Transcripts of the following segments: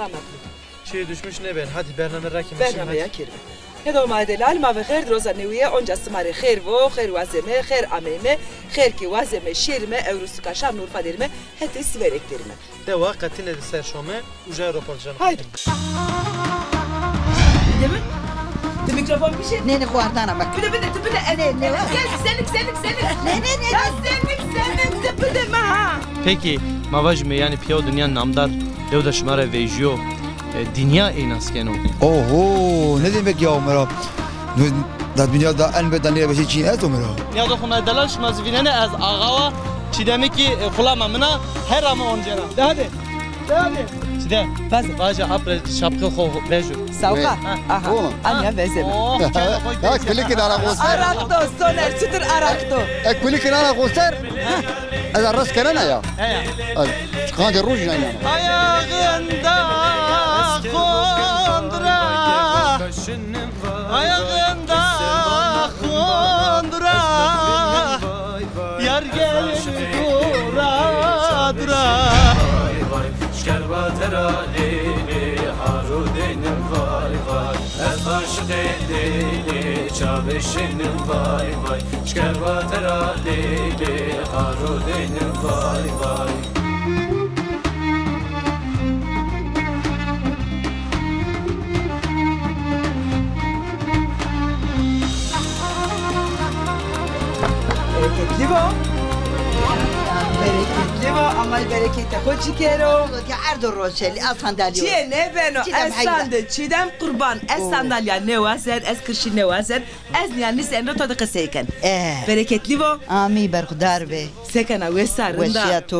anlatma. Çiğ düşmüş ne ben? Hadi Bername rakim. Bername kirme. هذا ما دلال ما في خير روزا نوية أنجا سماري خير و خير وازمة خير أمامة خير كي وازمة شيرمة أوروسكا شام نور فادرمة هتي سويرك درمة. دوا قتينة سر شومة وجاي روبالجان. هايد. دمن؟ الميكروفون بيشي؟ نين خواردانا بك. بده أنا سنك بده ما. Peki, mavajme yani piyo dünya namdar levda şmara vejiyo dünya enaskeno. Oho, ne demek ya Ömer abi? Da dünyada en bedeniye bir şey Çin et Ömer abi. Ya da kuma dalal şmaz vinene az ağava çi demek ki kulama mına her ama oncara. Hadi. Çide. Baca apre şapka xo vejo. Sauka. Aha. Anya vezeme. Ya kulik idara göster. Arakto soner çıtır arakto. Kulik idara göster. Hadi ras kerana ya. He. Kan de ruj yani. Ayağında kondura. Ayağında kondura. Yar gel dura dura. Şkerbatera lili harudenim vay vay. Ez aşık edili çabeşinim vay vay. Şkerbatera lili harudenim vay vay. Bereketli bu. Bereketli bu ama bereketli hoci kero. Ki ardo roşeli al sandalye. Çiğ ne ben o esande çiğdem kurban es sandalye ne vazer es kırşı ne vazer es yani sen de tadı kısayken. Bereketli bu. Ami berkudar be. Sekana ve sarında. Veşiyatu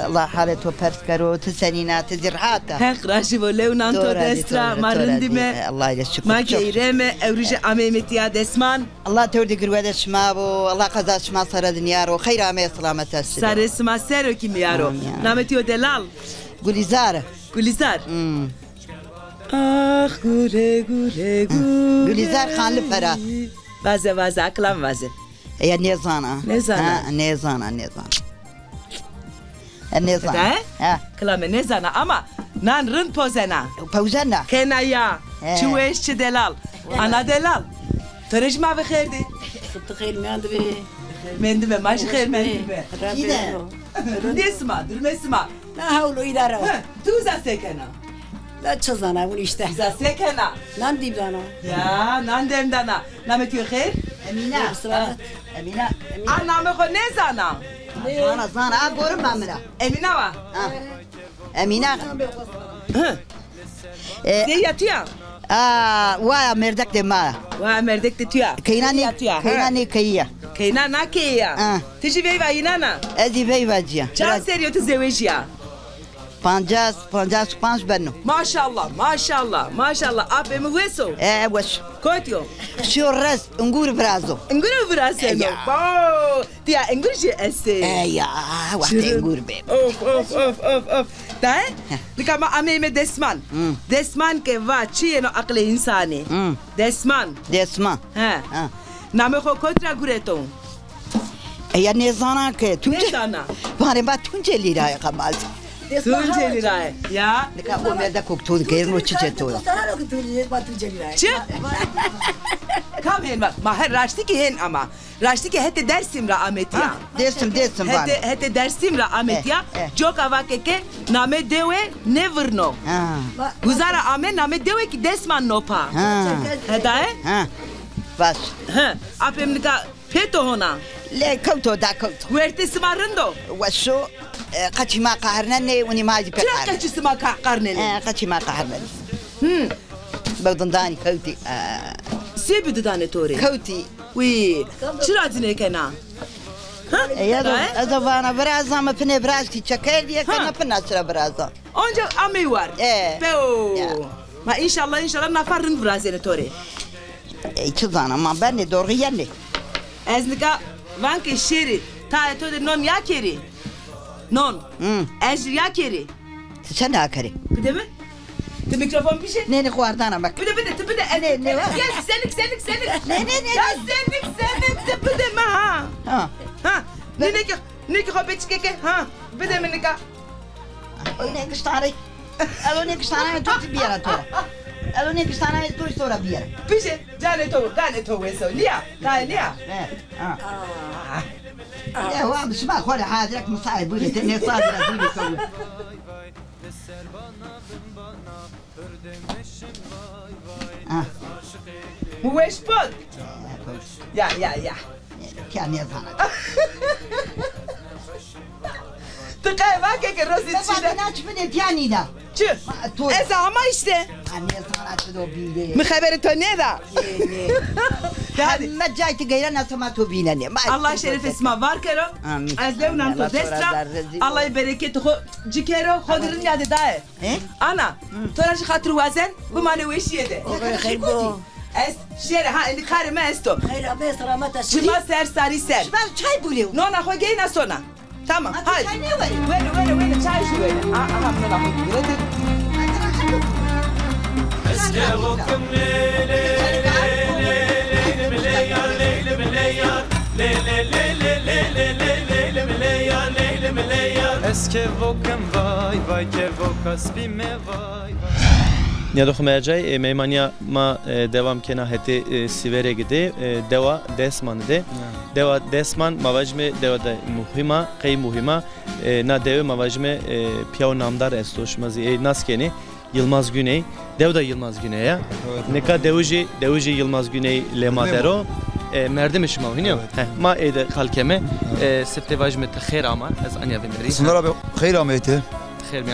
Allah haletu perskaro tsenina tezirhata. Hek raşi bu levnan to destra marindime. Allah ile şükür. Ma geyreme evrije amemetiya desman. Allah tevdi gürvede şma bu. Allah kaza şma sara dünya ro. Hayra me selamet etsin. Saresma sero kim yaro. Nametiyo delal. Gulizar. Gulizar. Ah gule gule gule. Gulizar kanlı fera. Vaze aklan vaze. Ya nezana. Nezana. Nezana. Nezana. Ha? Klame nezana ama nan rın pozena. Pozena. Kena ya. Çuveşçi delal. Ana delal. Töreci ma ve khairdi. Kıttı khair mi andı be? Mendime maşı khair mendime. Yine. Desma, durmesma. La havlu idara. Tuza sekena. La çazana bunu işte. Tuza sekena. Lan diyeyim sana. Ya nan demdana. Nametiyo khair? Emine. Emine. Ana me kho nezana. Zana görüm ben mira. Emine va. Emine. Zeyatiya. Vaya merdek de ma. Vaya merdek de tuya. Keynani kayya. Keyna na keya. Tiji veyva inana. Ezi veyvacıya. Çan seriyo tu zevejiya. 55 benno. Maşallah. Apemi veso. Wesh. Kotyo. Şu res ungur brazo. Nguru vrase no. Bo. Tia ngurje esse. Ya, wahte ungur be. Of. Da? Dikama ameme desman. Desman ke va chieno akle insani. Desman. Ha. Name kho kontra gureton. Ya ne zana ke tunce. Ne zana? Bari ba tunce liraya kamal. Tunce liraya. Ya. Nika o merde koktu gerin o çiçeto. Sana ki tunce ba tunce liraya. Çi? Kam hen bak. Ma her raşti ki hen ama. Raşti ki hete dersim ra ametiya. Dersim bana. Hete dersim ra ametiya. Jok avakeke name dewe never no. Guzara ame name dewe ki desman no pa. Heda he? Bas. Apem nika peto hona. Le kauto da kauto. Werte smarando. Washo kaçma qaharnane uni maji pe. Çira kaçısma qarnane. Kaçma qaharnane. Bawdandani kauti. Sebi dudane tore. Kauti. Wi. Çira dine kana. Ya da bana biraz ama pine biraz ki çeker diye kana pina sıra biraz. Onca ame var. Peo. Ma inşallah nafarın vrazene tore. Çizan ama ben de doğru yerli. Eznika vanke şeri. Ta eto de non yakeri. Non. Ez yakeri. Sen de akari. Bir de mi? De mikrofon bir şey. Ne kuardana bak. Bir de. Ne var? Gel senik. Ne? Ya senik. Bir de mi ha? Ne ki hobeç keke ha? Bir de mi nika? Ne kıştari? الان یک سانه تو بیاره تو الان یک سانه تو را بیاره پیشه جان تو وسو لیا لیا هو مش ما خوري حاضرك مصايب بودي تني صادر ازيلي كله وش بود يا كان يظهر تقاي ما كيك الروسي تشيله طبعا ناش من تياني ده شوف اذا ما يشتي كان يظهر تدو بيدي مخبر توني ذا ما جاي تغيرنا سما تو بينني الله شرف اسمه باركرو ازلونا انتو دسترا الله يبارك خو جيكيرو خودرن ياد داي انا تراش خاطر وزن بماني وش يده خير بو اس شير ها اللي خير ما استو خير ابي سلامات شما سر ساري سر شما چای بوليو نو نا خو جينا سونا تمام هاي چای نه وين چای شو وين من اخو اسكبكم اسكبكم vay vay kevokas bime vay Niyadox mercay meymaniya ma devam kena heti sivere gidi deva desman de deva desman mavajme deva da muhima qey muhima na deva mavajme piyav namdar estoşmazi naskeni Yılmaz Güney dev da Yılmaz Güney'e neka devuji Yılmaz Güney lemadero merdimiş ma hiniyo ma ede halkeme septevajme khair ama az anya vemeri Sınar abi hayır ameti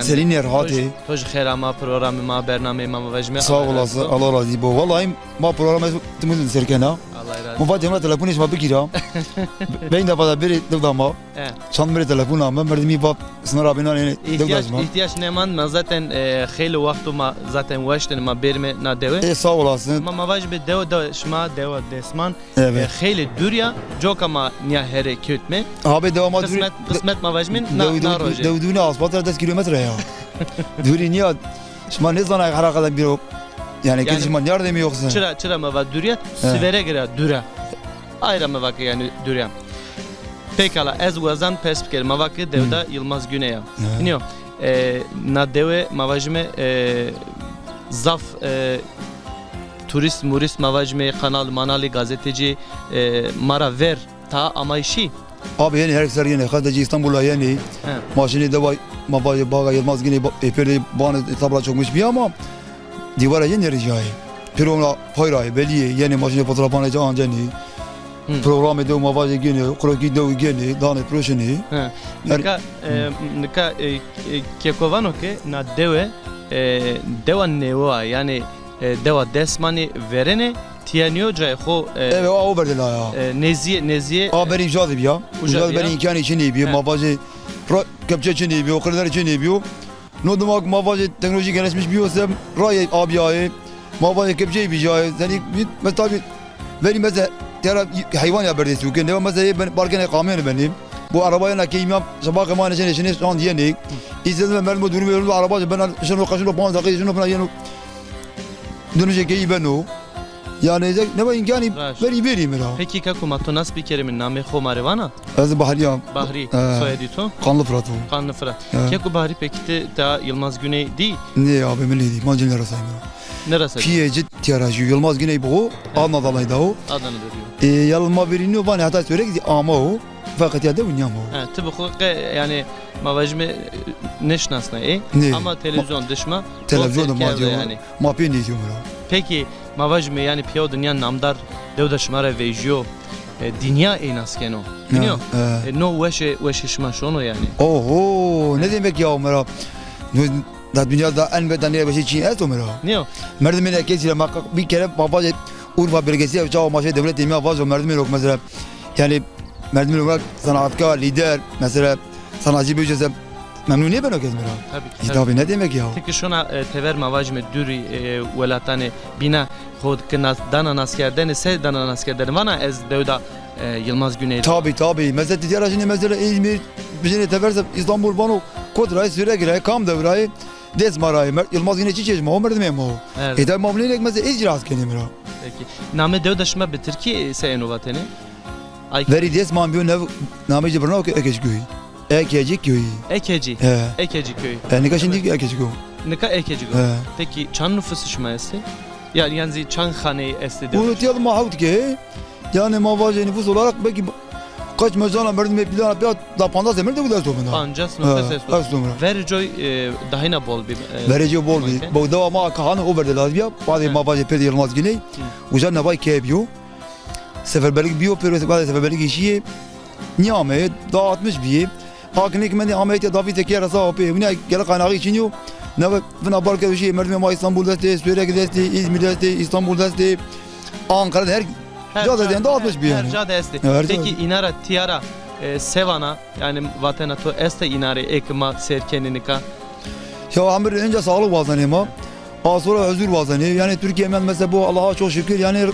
Selin yerhati Toj khair ama programı ma bername ma vajme Sağ olasın Allah razı olsun vallahi ma programı tümün serkena Muvat yemla telefonu işma bikira Ben de fazla biri devdama Çan biri telefonu ama merdimi bab Sınar abinin devdazma İhtiyaç neman ma zaten khayli vaktu ma zaten washten ma berme na deve Sağ olasın Ma vajbe dev da şma dev desman khayli durya joka ma niya here kötme Abi devama kısmet ma vajmin na roje Devduni asbatlar 10 kilometre ya Duri niye Şma ne zaman harakadan biri Yani gelişman yardım yoksa Çıra ma va durya sivere gira dura Ayra ma vakı yani durya Pekala ez vazan perspektif ma vakı devda Yılmaz Güney'e Iniyor na deve ma vajme zaf turist murist ma vajme kanal manali gazeteci mara ver ta amayşi Abi yani her ser yine Kadacı İstanbul'a yani maşini de mavaya baga Yılmaz Güney epey bana tabla çokmuş bir ama divara yeni ricayı Pirona payray belli yani maşini fotoğrafını can cani program ediyor mavaya gene kroki de gene dane projeni nika kekovano ke na deva newa yani deva desmani verene tiyaniyo cay xo evet o verdiler ya neziye benim cadı bir ya ucuz benim imkanı için iyi bir mavaya kapça için iyi bir okullar için iyi bir no demek mavaya teknoloji gelişmiş bir olsa ray abi ay mavaya kapça bir cay yani mesela benim mesela tera hayvan ya berdesi bugün ne mesela ben parkene kamyon benim bu arabaya nakiyim sabah keman için şu an diyeni izledim ben bu durmuyorum araba ben şunu kaçını puan dakika şunu falan yani dönecek iyi ben o yani ne var imkanı vereyim ya peki kakuma to nas bir kere min name xo marivana az Bahriyam Bahri soyadı to Kanlı Fırat Keku Bahri peki de da Yılmaz Güney değil ne abi milli mancınlar sayım neresi Piyeci tirajı Yılmaz Güney bu Anadolu'da o adını veriyor yalma veriniyor bana hatta söyle ki ama o fakat ya da unyam o tabii ki yani mavajme neşnasna ama televizyon dışma televizyon yani mapin diyor peki mavajme yani piyo dünya namdar devdaşmara vejiyo dünya enaskeno biliyor no weşe şmaşono yani oho ne demek ya Ömer da dünyada en bedaniye bir şey için ez Ömer niye merdivene kesiyle bir kere baba Urfa bölgesi yapacağı maçı devlet yemeği var merdiven yok mesela yani merdiven olarak sanatkar lider mesela sanatçı bir şeyse memnuniye ben o kez merak tabii ne demek ya peki şuna tever mavajme duri velatane bina خود که دانا ناسکردن سه دانا ناسکردن وانا از دودا Yılmaz Güney tabii mesela ticaracını mesela İzmir bizine teverse İstanbul bana kodray süre girer kam devrayı desmarayı Yılmaz Güney çiçeğim o merdim o tabii mamlulek mesela icraat kendim ra peki name devda şma bitir ki sen vatani veri desman bir name cebrana ki ekeci köy ekeci köy ne kaçın değil ki ekeci köy Nika ekeci gör. Peki çan nüfusu şumayası? Yani çan haneyi esti diyor. Bunu tiyatı mahvut ki. Yani mavacı nüfus olarak belki kaç mezana merdim hep bilana bir da panda zemir de bu ders olmadı. Ancas nüfus esti. Vericoy dahina bol bir. Verici bol bir. Bu devamı kahanı o verdi lazım ya. Bazı mavacı pedi yılmaz güney. Ucan nabay kebiyor. Seferberlik biyo pervesi bazı seferberlik işi. Niyame dağıtmış bir. Hakinik meni Ahmet'e David Eker asa opey. Buna gel kaynağı için yo. Ne buna barka bir şey merdim ama İstanbul'da Suriye'de İzmir'de İstanbul'da Ankara'da her cadeden dağıtmış bir yani. Her cadesi. Peki inara tiara sevana yani vatana to este inare ekma serkeninika. Ya Amir önce sağlık vazanı ama sonra özür vazanı. Yani Türkiye'den mesela bu Allah'a çok şükür yani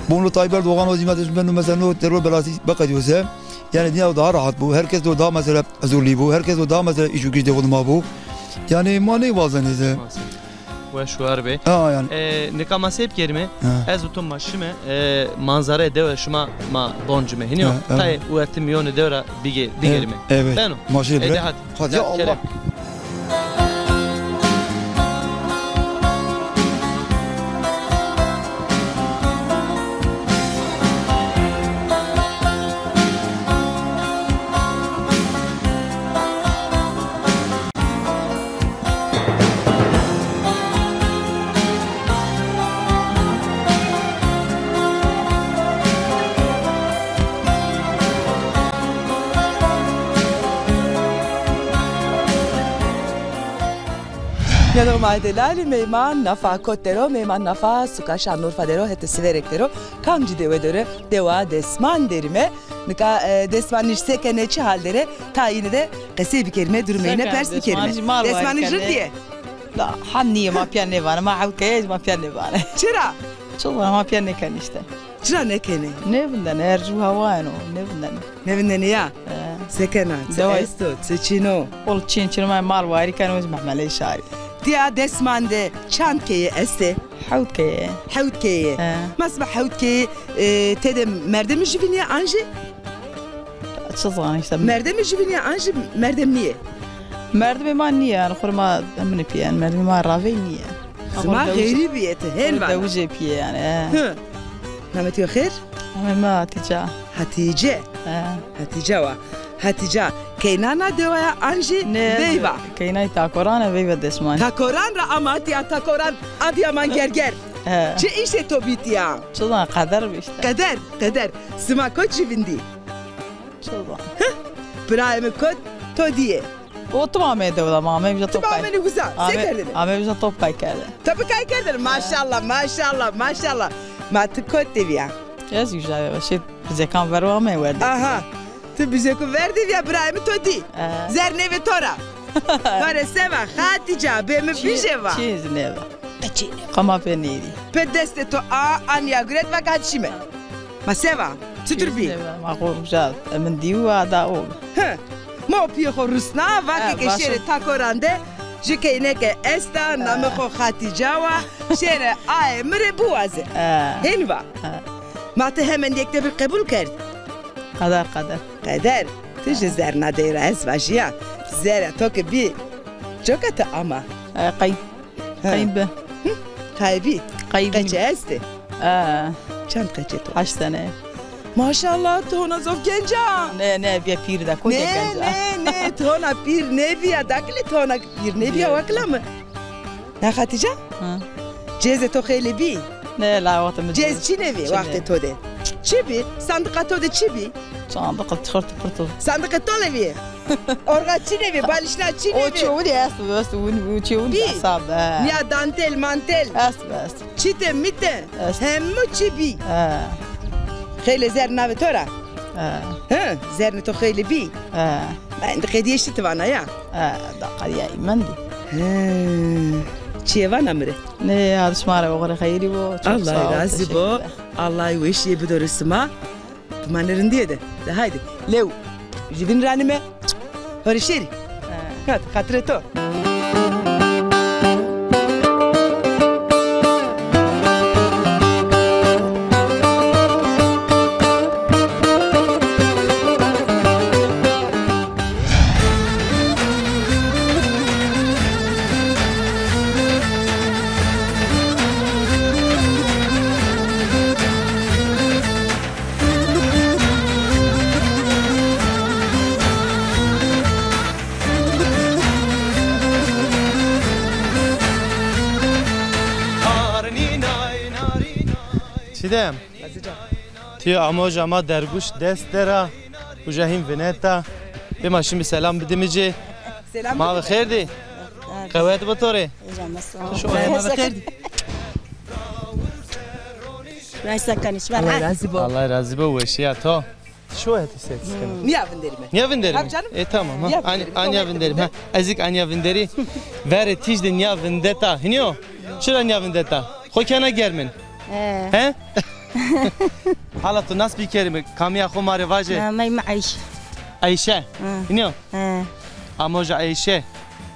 bunu Tayyip Erdoğan vazimeti ben mesela o terör belası bakıyorsa yani dünya daha rahat bu. Herkes de daha mesela özürlü bu. Herkes de daha mesela iş gücü olma bu. Yani mani vazanı ise. Bu şu harbi. Ha yani. Nika masep kerime ez utum maşime manzara de şuma ma boncume hiniyo. Tay uatim yonu devra bigerime. Evet. Beno. Maşallah. Hadi Allah. Yano Maidelali meyman nafa kotero meyman nafa sukaşan nurfadero hete siverektero kamci devedere deva desman derime nika desman işseke neçi haldere ta yine de kese bir kelime durmayına pers bir kelime desman işir diye لا حنية ما بياني وانا ما عود كيج ما بياني وانا çıra شو ما بياني كان işte çıra ne kene ne bundan erju havano ne bundan ne binden ya sekena esto çino ol çin ما مال واري كانوا يسمح مالي شاري diya desmande çankeye este حوت كي حوتكeye masma حوتكeye tedem merdemi jiviniye anji شو صار işte merdemi jiviniye anji merdem niye مردمي ما نية أنا خور ما من بيان مردمي ما رافي نية ما غيري بيته هين بقى دوجي بيان نامتي خير ما تجا هتيجي هتيجا هتيجا كينانا دوايا أنجي بيبا كيناي تاكوران بيبا دسمان تاكوران رأمات يا تاكوران أدي أمان جرجر شو إيش توبيت يا شو ذا قدر بيشت قدر سما كوتش فيندي شو ذا برايم كوت توديه o tamamıydı o da mame bize top kay. Tamamıydı güzel. Sekerdin. Ame bize top kay geldi. Tabii kay geldi. Maşallah. Matı kot devya. Yes güzel ya. Şey bize kan ver o me verdi. Aha. Tu bize kan verdi ya İbrahim todi. Zerne ve tora. Para seva Hatice be mi bijeva. Çiz ne var? Çiz. Kama peniri. Pedeste to a anya gret vakatşime. Ma seva. Tuturbi. Ma güzel. Men diu ada o. ما پیخو روسنا وقتی که شیر تاکورانده جکینه که استا نامخو خاتیجا و شیر آی مره بوازه هنوا ما ته hemen yekte bir kabul کرد قدر تیجی زر ندیره از وشیا زره تو که بی جوکت اما قیبی قچه هستی چند قچه تو 8 tane Maşallah tona zov genca. Ne bir pir de koca genca. Ne tona pir ne biya dakle tona pir ne biya vakla mı? Ne Hatice? Ceze to kheli bi. Ne la vakti Cez çinevi vakti to de. Çibi sandıka to de çibi. Sandıka tıkırtı pırtı. Sandıka to levi. Orga çinevi balişna çinevi. O çoğu ya o çoğu da sab. Ya dantel mantel. Bas. Çite mite. Hem çibi. خیلی زر نوتورا زر نتو خیلی بی من قدیشتی توانا یا دا قدیه ایمان دی چیه وانا مره نه هادش ماره بقره خیلی بو Allah razı bu Allah wish ye budur isma tumanların diye de haydi lev jibin ranime horişeri kat katreto Çidem. Tiyo amoja ma derguş destera. Ujahim vineta. Bima şimdi selam bidimici. Selam. Ma bixirdi. Kavayet batore. Şu ayağıma bixirdi. Allah razı bol. Allah razı bol veşiya to. Şu eti ses. Niye vinderime? Niye vinderim? Tabii canım. Tamam ha. Niye vinderim? Anya vinderim ha. Ezik anya vinderi. Vere tijde niye vindeta. Hiniyo. Şura niye vindeta. Kokana germin. He? Hala tu nas bir kelime. Kamiya khumare vaje. ما معيش Ayşe. Hiniyo. اه Amoja Ayşe.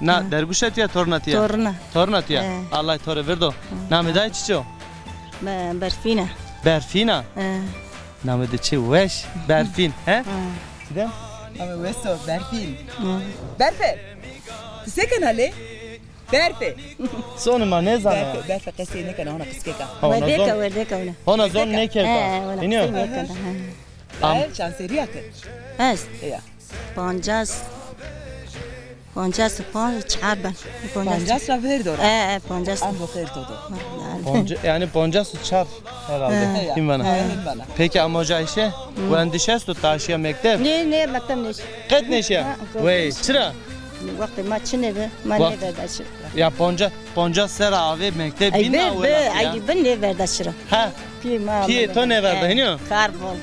Na derguşet ya tornatiya. تورنا Tornatiya. Allah tore verdo. Name dai çiço. برفينة Berfina. اه Name de çi veş. Berfin. He? Çidem. Ama vesto berfin. Berfe. Tüseken hale. Berfe. Sonuma ne zaman? Berfe kasine kana ona kıskeka. وديك وديك ولا Hona zon ne kerta. ولا Hiniyo. Hayır şanseri yakın. بس Ya. بونجاز بونجاز بونج تعبان Pancas raver doğru. اه بونجاز Am bakır todo. Yani bonca su çar herhalde. Kim bana? Bana. Peki amoja Ayşe. Bu endişes tu taşıya mektep. ليه ليه ما تمنيش Kat neşe? Vey çıra. وقت ما تشنبه ما وقت. نبدا داشر Ya bonca sera abi mektep اي bina بي ya. اي بن نبدا داشر Ha. في ما Ki to ne verdi hiniyo? كار بول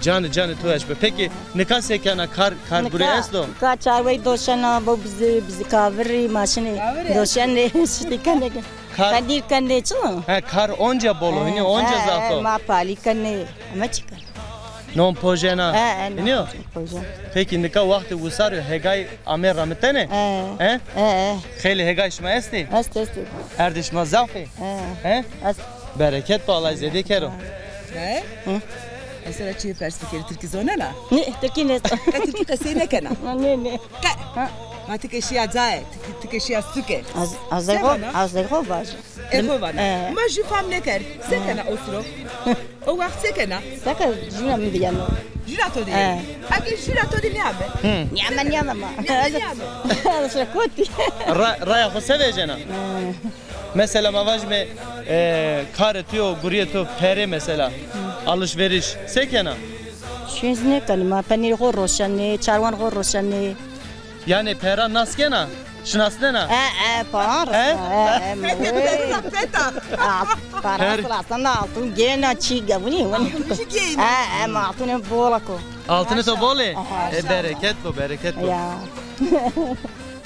Canı tu eşbe. Peki ne kan sekana kar buraya eslo. كا چاوي دوشنا بو بزي كافري ماشيني دوشن شتي كنه Kar كدير كنه چو kar onca bolu hiniyo onca zato. ما بالي كنه ما چكر Non pojena. Hiniyo. اه Peki ne ka vakti usarıyor hegay amer rametene. He? اه Kheli hegay şma esti. است است Erdiş ma zafi. اه He? است Bereket bu Allah zede kero. Ne? Hı. Mesela çiğ perspektifi Türk zonana. ني تركي Türk kasine kana. ني ني Ma tıkeşiya zaye. Tıkeşiya suke. ازغو باش Eko bana. Ma ju fam ne ker. Sekana osro. O vakt sekana. سكر جونا من ديانو Jurato diye. Agi jurato diye ne abi? نعم نعم ما Ne abi? هذا شكوتي Raya xo sevecena. Mesela mavajme kar etiyor, guriyeto pere mesela. Alışveriş. Sekena. شو زني كلمة بنير غور روشاني شاروان غور روشاني Yani pera naskena. Şınasdena. بار Peta. بار أصلا أعطون جينا تشيجا وني وني ما أعطوني بولكو Altını to bole. Bereket bu, bereket bu. يا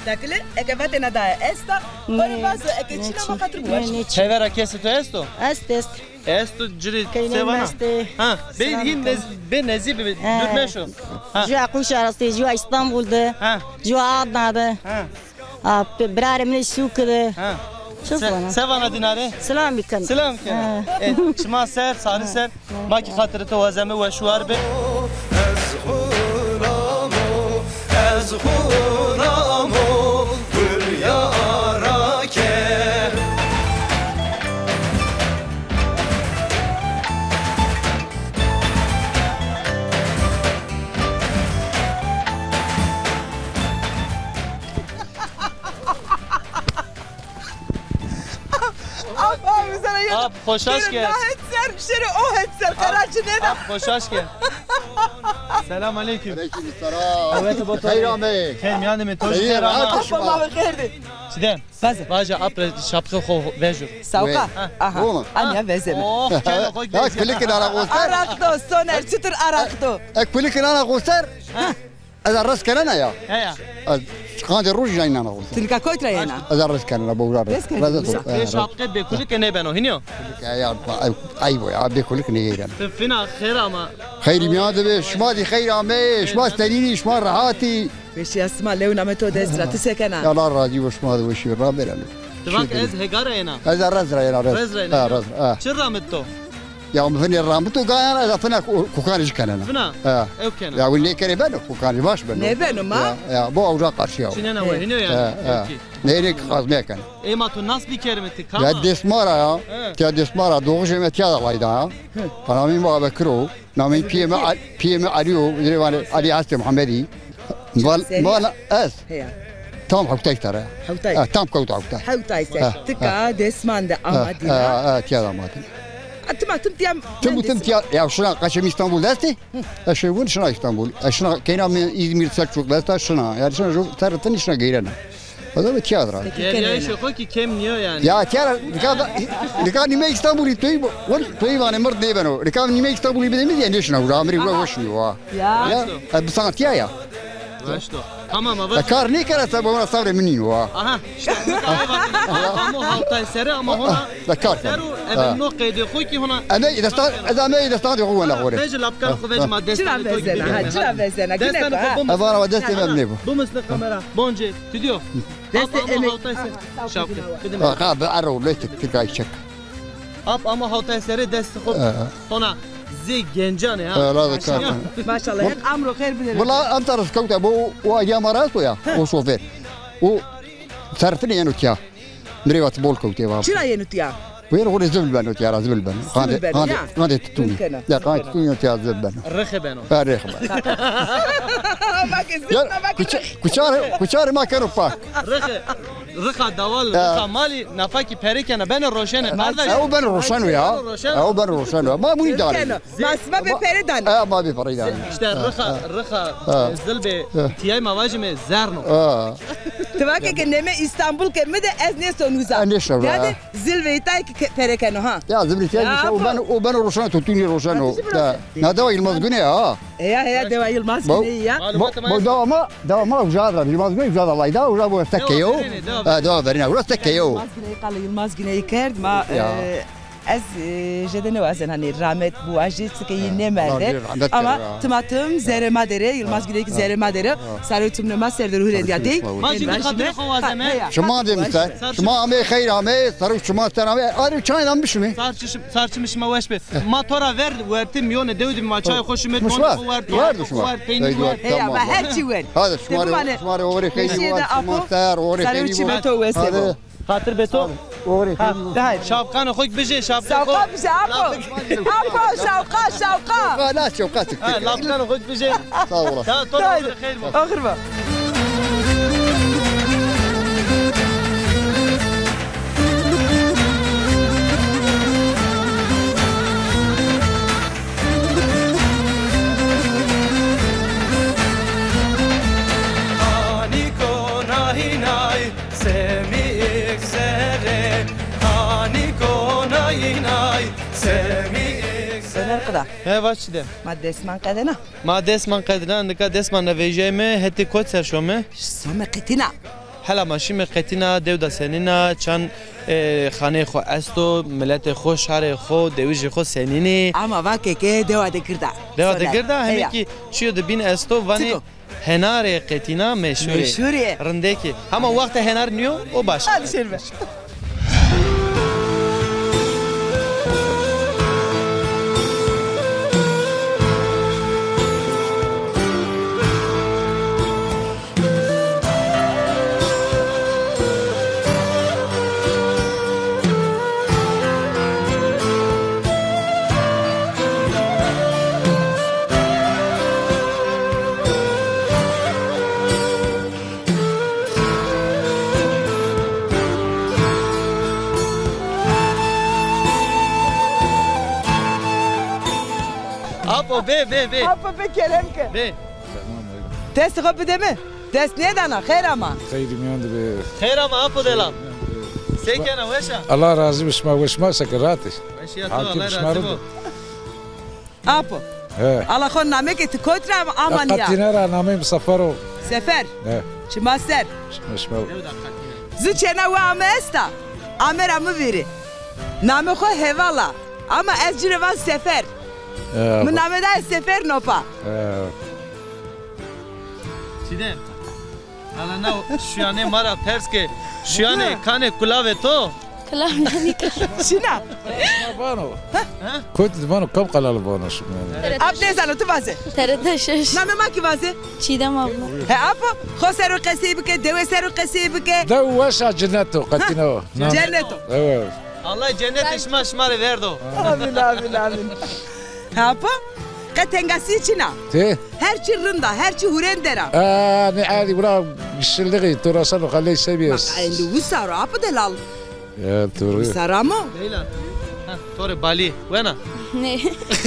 Dakle, ekevatena da esta. Ori bazı ekechina ma katru baş. Çevera kesit esto. است است Esto ciri كاينين sevana. ماستي Ha, ben hin ben nezi bir dürme şu. Ha. جو عقوش راسي جو اسطنبول ده Ha. جو عادنا ده Ha. برار من السوق ده Ha. شوف انا Sevana dinare. سلام بكن Selam kena. Çma ser, sarı ser. Maki hatırı to vazeme ve şuar be. Ez xunamo Gül yarake Abi sana ya. Ab hoşaş gel. Etser, şeri o etser. Karaçı ne de. Ab hoşaş gel. Selam aleyküm. Aleykümselam. Evet bu Hayır abi. Kem yani mi toş Hayır, terana. abi. Vallahi kırdı. Çidem. Bazı. Vaja apre şapkı xo vejur. Sauka. Aha. Oğlum. Anya vezeme. Oh, kena koy Ya gez. kulikin ana göster. Arakto, soner, çıtır arakto. Kulikin ana göster. هذا الراس كان يا He ya. قاعد الروج جاينا انا قلت Tilka koytra yana. هذا الراس كان ابو جار Res kene. Ve şapkı be kulik ne ben o hiniyo. يا ايوه يا ابي كلك نيجان Fina khair ama. خير مياد شمادي خير عمي شمال تنيني شمال راحاتي Beşi asma levna metoda ezra. Tüsekena. يا لا راضي وشمال وشي رابر يعني Tıvak ez hegara yana. هذا رزرة يا رز Rezra yana. رز Çırra mitto. يا فني الرامتو قاعد انا فنا كوكانج كان انا Fina. Ev يا kena. واللي كان بنو كوكانج باش بنو Ne benim ha? يا بو اوجا قرشيو Çinena ve hiniyo yani. Peki. نيرك قاز كان Ema tu nas bir kerimeti يا kama. ديسمارا يا يا ديسمارا دوغ جمت يا الله يدا انا مين ما بكرو نامي بي ام اريو علي عاصم محمدي ما اس Heya. تام حكتي ترى Havtay. تام كوت حكتي Havtay se. Tıka desmanda ama dina. تيا مات Tım diyem. Tüm tiya ya şuna kaçım İstanbul desti. Aşıvun şuna İstanbul. Şuna kenam İzmir Selçuk desti şuna. Yani şuna şu taraftan işine giren. O da bir tiyatro. Geriye şoko ki kem niyor yani. Ya tiyatro dikkat nime İstanbul'u toy var emir diye ben o. Dikkat nime İstanbul'u bildiğimiz yani şuna. Bu Amerika hoşnuyor. Ya. Bu sanat ya. Başto. Tamam ama. Kar ne karasa bu bana sabre miniyor. Aha işte ama haltay seri ama ona. Dakar. Seru evet no qeydi xoy ki ona. Ama idestan diyor ona gore. Vej lapkar vej madde. Çıra vezena. Güne ko. Avara ve deste memne bu. Bu mesela kamera. Bonce. Tudiyor. Deste emek. Şapka. Ha be arro letik tikay çek. Ama haltay seri desti xop. Ona زي جنجان يا لا ذكر ما شاء الله هيك امره خير بن والله انت رسكوت ابو واجا مرات ويا وشوفير و صرفني انو تيا دريوات بولكو تيا شنو ينوتيا وين هو زبل بانو تيا زبل بانو هذا تتوني لا قاعد تتوني تيا زبل بانو الرخب انا الرخب كشار ما كانوا باك رخا دوال رخا مالي نفاكي بريكنا بين الروشن او بين الروشن ويا او بين الروشن ما مو يدار ما اسمه بفريدان ما بفريدان işte رخا زلبي تياي مواجم زارنو تباكي كنمه اسطنبول كمه de ez ne sonuza yani zilveytay perekano ha ya zilveytay o ben roşan tutuni roşan o ne da Yılmaz Güney ha ya deva Yılmaz Güney ya bu da ujadra Yılmaz Güney ujadra Allah da ujadra bu tekkeyo da verina burası tekkeyo Yılmaz Güney qal Yılmaz Güney kerd ma ez jedene vazen hani rahmet bu ajit ki yine merde ama tımatım zerremadere Yılmaz Güney'ki zerremadere sarıtım ne maserdir hürriyeti Maçı bir kadro kovazeme şuma demişler şuma ame hayır ame sarı şuma terame arı çaydan bir şey sarçmış ma veş be motora ver vertim yone devdim ma çay hoşumet var ya her şey var hadi şuma oraya hayır var şuma ter oraya hayır var خاطر بتو اوري شابقان اخوك بيجي شابقان شوقا بيجي ابو شوقا لا شوقاتك لابقان اخوك بيجي صور خير اخر بقى He vaçide. Madesman kadena. Madesman kadena ndika desman nevejeme heti kot serşome. Some qetina. Hala maşime qetina devda senina çan xane xo asto millet xo şare xo devji xo senini. Ama vakeke deva de kirda. Deva de kirda hem ki şu de bin asto vani henare qetina meşhur. Meşhur. Rındeki. Ama vakti henar niyo o baş. Hadi şerbe. Apo be. Apo be kelemke. Be. Dest kapı deme. Dest ne dana? Hayır ama. Hayırım yandı be. Hayır ama apo delam. Sekena veşa. Allah razı olsun sakarati. Veşa to Allah razı olsun. Apo. Allah kon name ki kotra aman ya. Katinara name safaro. Sefer. Çimaster. Çimasmav. Zıçena ve amesta. Amera mı veri? Name ko hevala. Ama ezcirevan sefer. من نامه ده سفر نوپا چیدم حالا نه شیانه مارا پرس که شیانه کانه کلاوه تو کلاو نمیکن شینا بانو كنت بانو كم قلال بانو اب نزالو تو وازه تردشش نامه ما کی وازه چیدم ابلا ها اپو خو سرو قصیب که دو سرو قصیب که دو وشا جنتو قتنو جنتو Allah cennet işmaşmarı verdi. Amin. Hapa? Katengasi içina. Te? Her şey rında, her şey hurendera. Ne adi bura işçiliği turasano kalay seviyoruz. Bak, indi usaro, apa delal? Ya turu. Usara mı? Leyla. Tori Bali. Wena. Ne?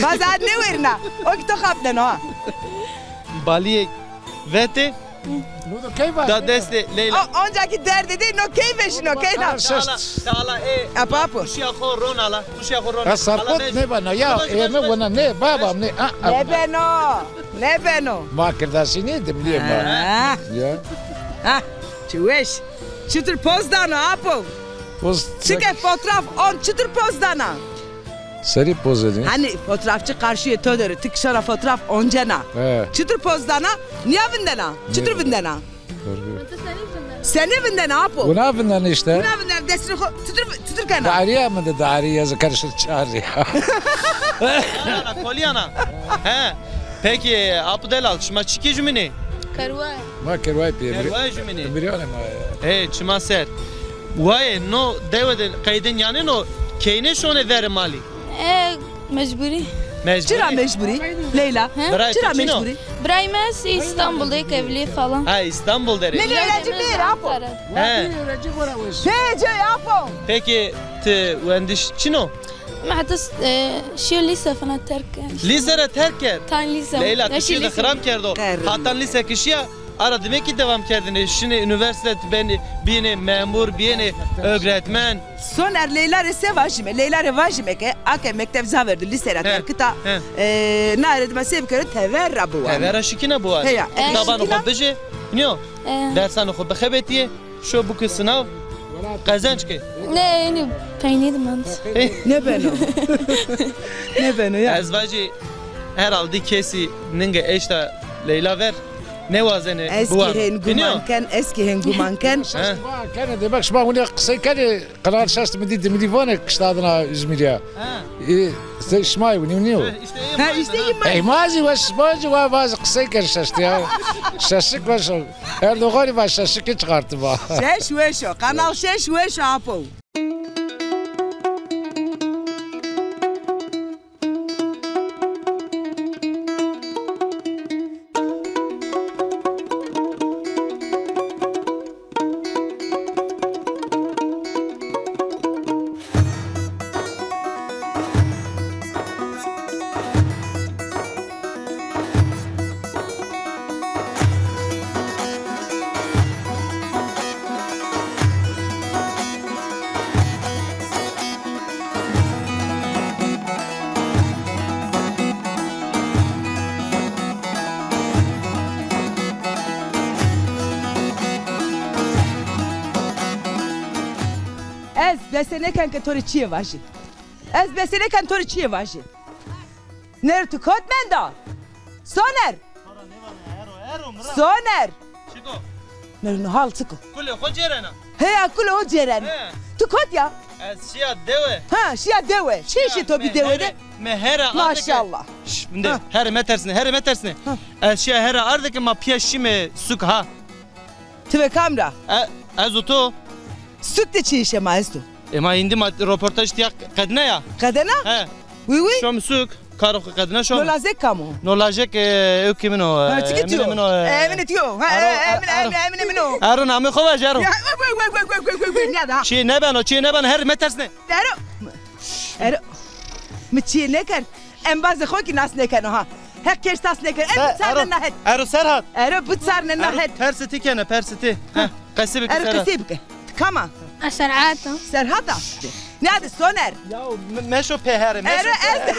Bazar ne verna? O ki to kapten ha. Bali'ye vete. Da deste Leyla. Oncaki derdi değil, no keyfeşin o keyna. Tala Apapo. Kuşya koron ala. Kuşya koron. Sarkot ne bana ya eme bana ne babam ne. Ne beno? Ne beno? Ma kırdasi ne demliyim ben. Ya. Ha. Çuveş. Çıtır pozdana apo. Poz. Çıkı fotoğraf on çıtır pozdana. Seri poz edin. Hani fotoğrafçı karşıya tödörü tık şara fotoğraf oncana. Çıtır pozdana. Niye vindena? Çıtır vindena. Seni vindena apo. Buna vindena işte. Buna vindena desini çıtır kana. Dariye mi de dariye karışır çağırıyor. Kolyana. He. Peki Abdelal şuma çiki jümini. Karvay. Ma kervay piyemri. Kervay jümini. Biliyorum ama. He çima ser. Vay no devede kaydın yani no keyne şone ver mali. Mecburi. Çıra mecburi. Leyla. Çıra mecburi. Braymes İstanbul'da evli falan. Ha İstanbul deri. Ne öğrenci bir apo. He. Pece apo. Peki te wendiş çino? محتس شو لسه فانا ترك Lisere terk et. تان لسه Leyla kişi de kıram kerdo. Hatan lise kişiye ara demek ki devam kerdini. Şimdi üniversite beni beni memur beni öğretmen. Soner Leyla rese vajime. Leyla re vajime ke ake mektep zaverdi lisera terkita. Na eredme sevkere teverra bu. Teverra şikine bu. Heya. Tabanı xobbeje. Niyo. Dersanı xobbe xebetiye. Şu bu kız sınav. Kazanç ki. Ne yani peynirdim ben. Ne beno? Ne beno ya? Ezvacı herhalde kesi ninge eşte Leyla ver. Ne vazene bu an. Eski hengumanken. Kana demek şma hune kısay kana karar şaştı mı dedi mi divane kışladına İzmir'e. İşte şmay bu ne o? Ha işte Ey mazi var şmacı var bazı kısay kana şaştı ya. Şaşık var şu. Erdoğan'ı var şaşık çıkarttı ba. Şeş veşo. Kanal şeş veşo apo. Ez beseneken ke tori çiye vaji. Ez beseneken tori çiye vaji. Ner tu kot menda. Soner. Soner. Çiko. Ner no hal çıko. Kule hocerena. He akule o ceren. Tu kot ya. Ez şia deve. Ha şia deve. Şişi to bir deve de. Mehera Maşallah. Şimdi her metersine. Ez şia hera ardeke ma piyaşime suk ha. Tüve kamera. Ez oto. Süt de çiğişe maestu. Ema indi ma röportaj diye kadına ya. Kadına? He. Oui oui. Şom suk. Karo kadına şom. No lazek kamu. No lazek ökimin o. Ha tikitiyor. Emin etiyor. Ha emin o. Arun ame khova jaro. Ne da? Çi ne ben her metersine. Ero. Mi çi ne kan? En bazı koy ki nas ne kan ha. Hek kerstas ne kan? En bitsar ne het. Ero serhat. Ero bitsar ne het. Persiti kene persiti. Ha. Kasibik serhat. Ero kasibik. Kama. Serhata. Serhata. Nerede Soner? Ya meşo pehere. Ero ez.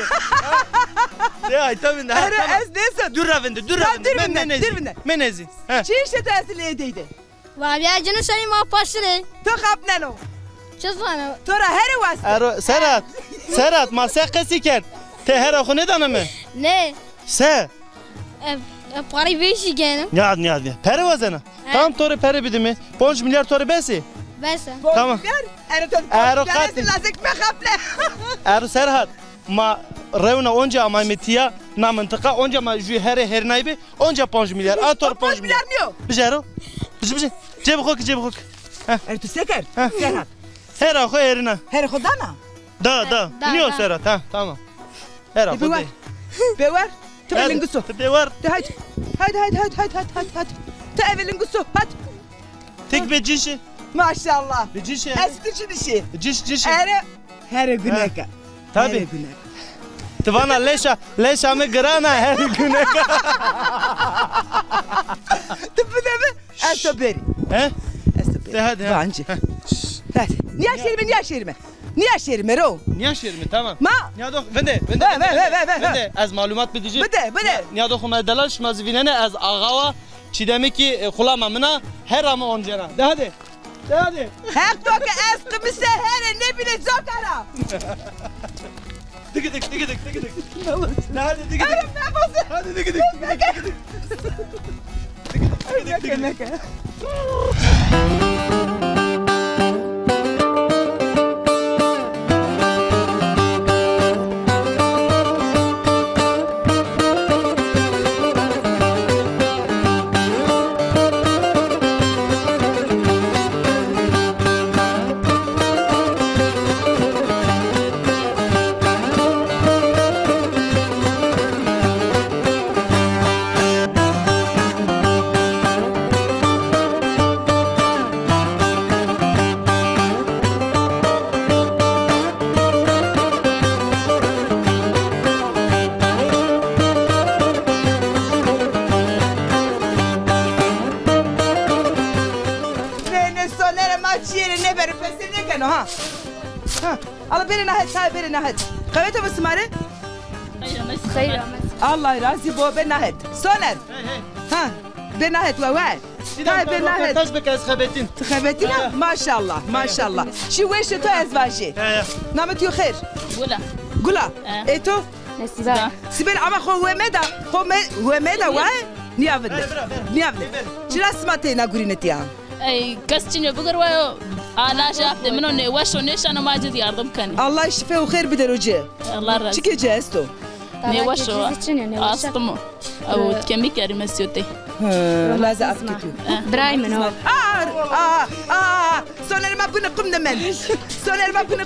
Ya tabii. Ero ez neyse. Dürravinde. Menezi. Çiğişe tesili edeydi. Vabya canı seni ma pasre. To kapnano. Çözvana. Tora her was. Ero serhat ma sekasiken. Te hera khone daname. Ne? Se. Parayı beşi gene. Ya. Peri vazena. Tam tori peri bidimi. 5 milyar tori besi. Besa. Tamam. Ero katil. Lazık me kaple. Ero serhat. Ma revna onca ama metiya na mantıka onca ma ju her naybi onca 5 milyar. A tor 5 milyar niyo? Bijaro. Bizi. Cebe khok. Ero tu seker. Serhat. Hera kho herina. Her khodana. Da. Niyo serhat ha tamam. Hera kho. Bevar. Tevelin gusu. Bevar. Hadi. Tevelin gusu. Hadi. Tek becişi. Maşallah. Becişi. Eski işi. Ciş. Her güneka. Tabii. Tıvana leşa mı grana her güne. Tıpı da mı? Esto beri. He? Esto beri. Hadi. Bence. Hadi. Niye şerime? Niye şerime ro? Niye şerime tamam. Ma. Niye dok? Vende. Vende. Az malumat bidici. Bide. Niye dok medalaş mazvinene az ağava çidemi ki kulamamına her ama oncana. De hadi. Hak doka eski bir seher ne bile zokara. Dıgıdık. Hadi dıgıdık. Hadi dıgıdık. Allah beni nahet. Kavete mi smare? Hayır. Allah razı bo ben nahet. Soner. Ha. Ben nahet ve. Tay ben nahet. Taş bekaz khabetin. Khabetin maşallah. Şi weş to ezvaji. Namet yo khair. Gula. Eto? Sibel ama huemeda wa? Niyavde. Çira smate na gurinetiya. Ay kasçinyo bugar wayo ana şafte mino ne washo ne şana maciz yardım kan. Allah şife ve khair bider hoca. Allah razı. Çike cesto. Ne washo astmo. Au kemik yarimesyote. Laza afkitu. Brahim no. Soner ma bunu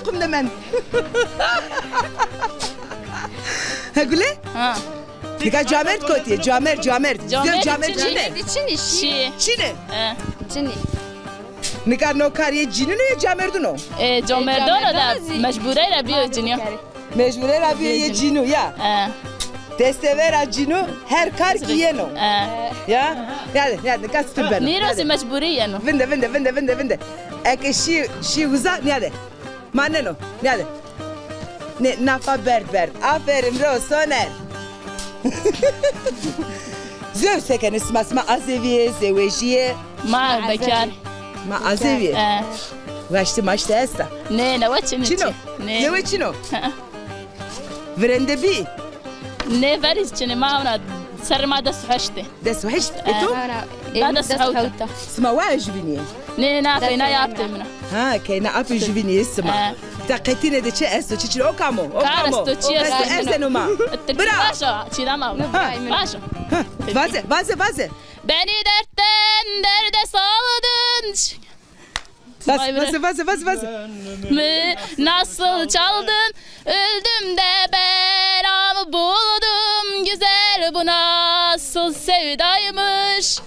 kum demen. Ha gule? Ha. Nika Camer kotiye, Camer. Camer Çine. Çini. Nika no kariye cini ne Camer duno? Camer duno da mecbure rabiyo cinyo. Mecbure rabiyo ye cinu ya. Testevera cinu her kar giyeno. Ya? Yani kastım ben. Nirosi mecburi yeno. Vinde. Eke şi uza niyade. Maneno niyade. Ne nafa berber. Aferin ro Soner. Zöv seken ismasma azeviye, zevejiye. Ma bekar. Ma azeviye. Vaşti maçta esta. Ne vaçini. Çino. Ne vaçino? Vrende bi. Ne varis çini ma ona sarma da suhaşte. Da suhaşte. Eto? Da suhauta. Sma wa juviniye. Ne na kayna yaptı mına. Ha kayna api juviniye sma. Taketine de çe esto çiçir okamo. Karasto çi esenuma. Bravo. Çirama. Başa. Vaze. Beni dertten derde saldın. Vaze. Nasıl çaldın? Öldüm de belamı buldum. Güzel bu nasıl sevdaymış.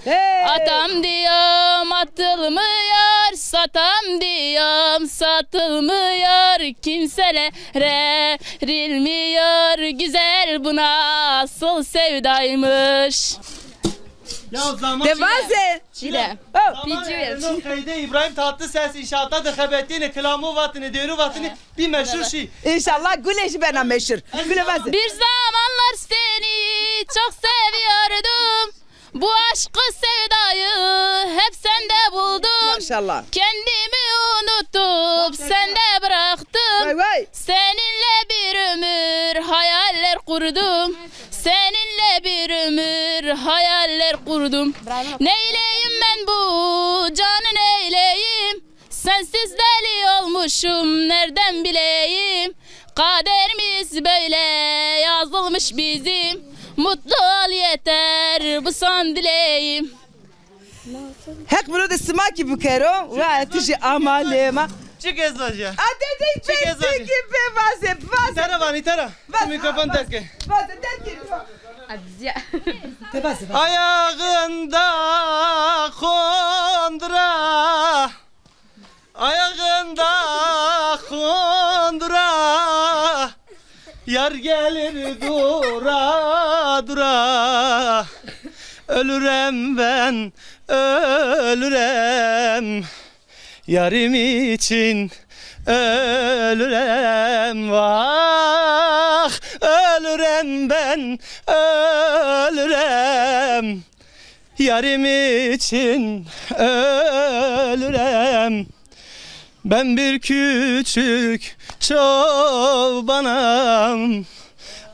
Atam diyorum atılmıyor. Satam diyorum satılmıyor. Kimselere verilmiyor. Güzel bu nasıl sevdaymış. Ya zaman Devaze. Çile. Zaman kaydı İbrahim Tatlıses inşaatta da habetini kılamu vatını deru vatını bir meşhur şey. İnşallah güneş bana meşhur. Gülevaze. Bir zamanlar seni çok seviyordum. Bu aşkı sevdayı hep sende buldum. Maşallah. Kendimi unutup sende bıraktım. Vay. Seninle bir ömür hayaller kurdum. Seninle bir ömür hayaller kurdum. Neyleyim ben bu canı neyleyim? Sensiz deli olmuşum nereden bileyim? Kaderimiz böyle yazılmış bizim. Mutlu ol yeter bu son dileğim. Hek bunu da smaki bu kero. Ve tişi amalema. Çık ezlaja. Adede peki gibi vaze. İtara. Mikrofon terke. Vaze terke. Adizya. Ayağında kondura. Ayağında kondura. Yar gelir dura dura Ölürem ben ölürem Yarim için ölürem vah Ölürem ben ölürem Yarim için ölürem Ben bir küçük çobanım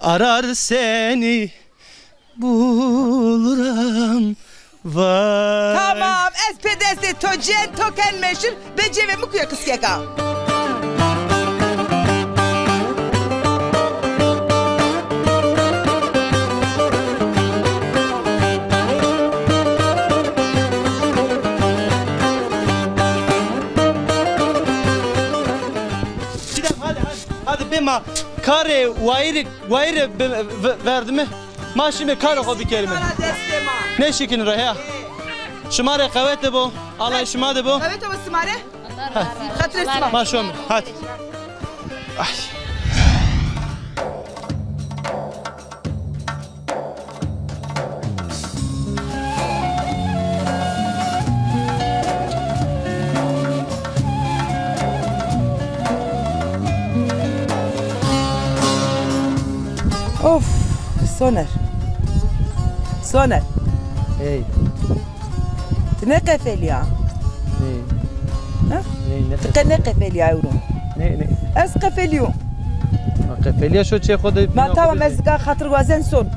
Arar seni buluram vay Tamam, espedesi tocen token meşhur beceve mukuya kıskeka. Hadi bema kare vayre verdi mi? Ma şimdi kare hobi kelime. Ne şeklin raya? Şımare kavete bu. Allah şımade bu. Evet ama simare. Hatırı simare. Ma şu hadi. Ay. Of, Soner. Soner. Hey. Ne kefeli ya? Ne? Ha? Ne? Ne kefeli ya yavrum? Ne? Ez kefeliyum. Kefeliya şu çe khoda. Ma tamam ez ka khatır vazen son.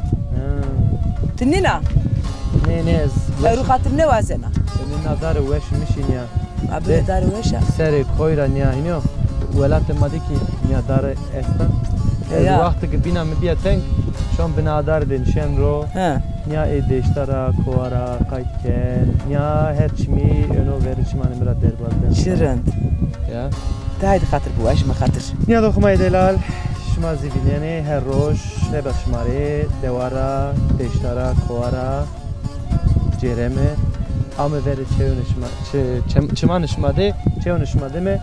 Tinina. Ne ez. Eru khatır ne vazena? Senin nadar weş mişin ya. Abi dar weşa. Seri koyran ya ino. Velat madiki ya dar estan. Ya. Vakti ki bina mi biyaten şon binadar den şenro. Ha. Ya edeştara koara kayken ya herçmi öno veriçman imra derbazden. Şirend. Ya. Daydı khatır bu aşma khatır. Ya dokmay delal şma zivinene her roş heba şmare devara deştara koara cereme ame veri çeunuşma çemanışmade çeunuşmade me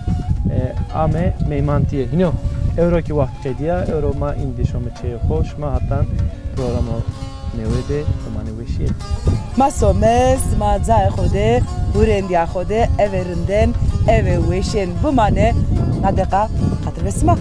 ame meymantiye hino euro ki vakti diye euro ma indi şome çe hoş ma hatan programa nevede tomane weşi Masomes mazay khode burendiya khode everinden eve weşen bu mane nadeka khatır vesma.